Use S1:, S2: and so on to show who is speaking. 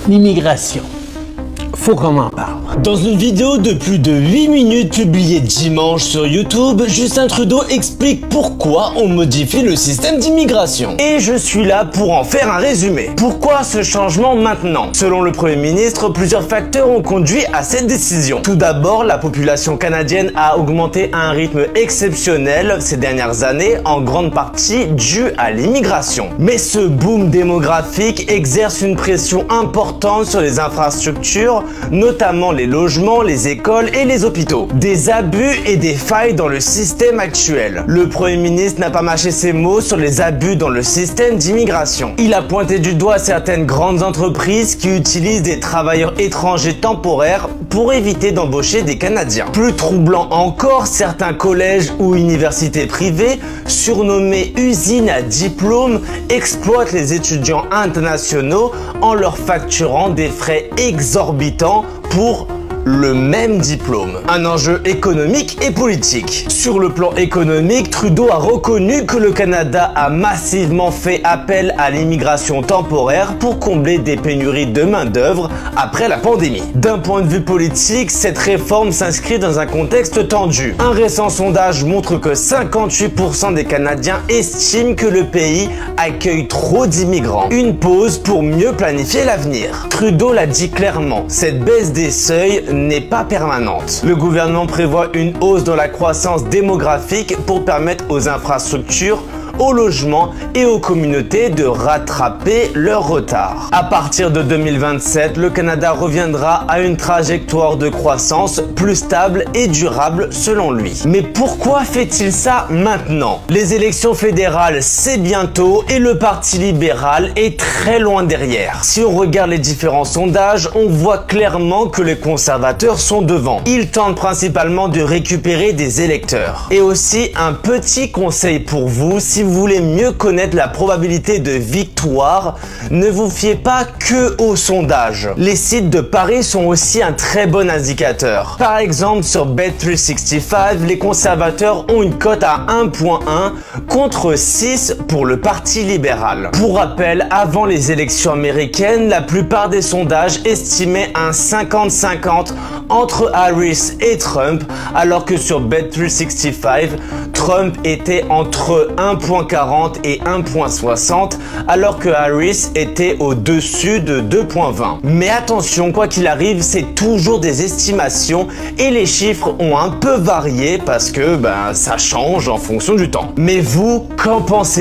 S1: l'immigration. Faut qu'on en parle.
S2: Dans une vidéo de plus de 8 minutes publiée dimanche sur YouTube, Justin Trudeau explique pourquoi on modifie le système d'immigration. Et je suis là pour en faire un résumé. Pourquoi ce changement maintenant? Selon le Premier ministre, plusieurs facteurs ont conduit à cette décision. Tout d'abord, la population canadienne a augmenté à un rythme exceptionnel ces dernières années, en grande partie dû à l'immigration. Mais ce boom démographique exerce une pression importante sur les infrastructures, notamment les logements, les écoles et les hôpitaux. Des abus et des failles dans le système actuel. Le Premier ministre n'a pas mâché ses mots sur les abus dans le système d'immigration. Il a pointé du doigt certaines grandes entreprises qui utilisent des travailleurs étrangers temporaires pour éviter d'embaucher des Canadiens. Plus troublant encore, certains collèges ou universités privées, surnommés usines à diplômes, exploitent les étudiants internationaux en leur facturant des frais exorbitants pour le même diplôme. Un enjeu économique et politique. Sur le plan économique, Trudeau a reconnu que le Canada a massivement fait appel à l'immigration temporaire pour combler des pénuries de main-d'œuvre après la pandémie. D'un point de vue politique, cette réforme s'inscrit dans un contexte tendu. Un récent sondage montre que 58% des Canadiens estiment que le pays accueille trop d'immigrants. Une pause pour mieux planifier l'avenir. Trudeau l'a dit clairement, cette baisse des seuils n'est pas permanente. Le gouvernement prévoit une hausse dans la croissance démographique pour permettre aux infrastructures, aux logements et aux communautés de rattraper leur retard. À partir de 2027, le Canada reviendra à une trajectoire de croissance plus stable et durable selon lui. Mais pourquoi fait-il ça maintenant? Les élections fédérales, c'est bientôt et le Parti libéral est très loin derrière. Si on regarde les différents sondages, on voit clairement que les conservateurs sont devant. Ils tentent principalement de récupérer des électeurs. Et aussi, un petit conseil pour vous, si vous voulez mieux connaître la probabilité de victoire, ne vous fiez pas que aux sondages. Les sites de paris sont aussi un très bon indicateur. Par exemple, sur Bet365, les conservateurs ont une cote à 1.1 contre 6 pour le Parti libéral. Pour rappel, avant les élections américaines, la plupart des sondages estimaient un 50-50 entre Harris et Trump, alors que sur Bet365, Trump était entre 1.40 et 1.60, alors que Harris était au-dessus de 2.20. Mais attention, quoi qu'il arrive, c'est toujours des estimations et les chiffres ont un peu varié parce que ça change en fonction du temps. Mais vous, qu'en pensez-vous ?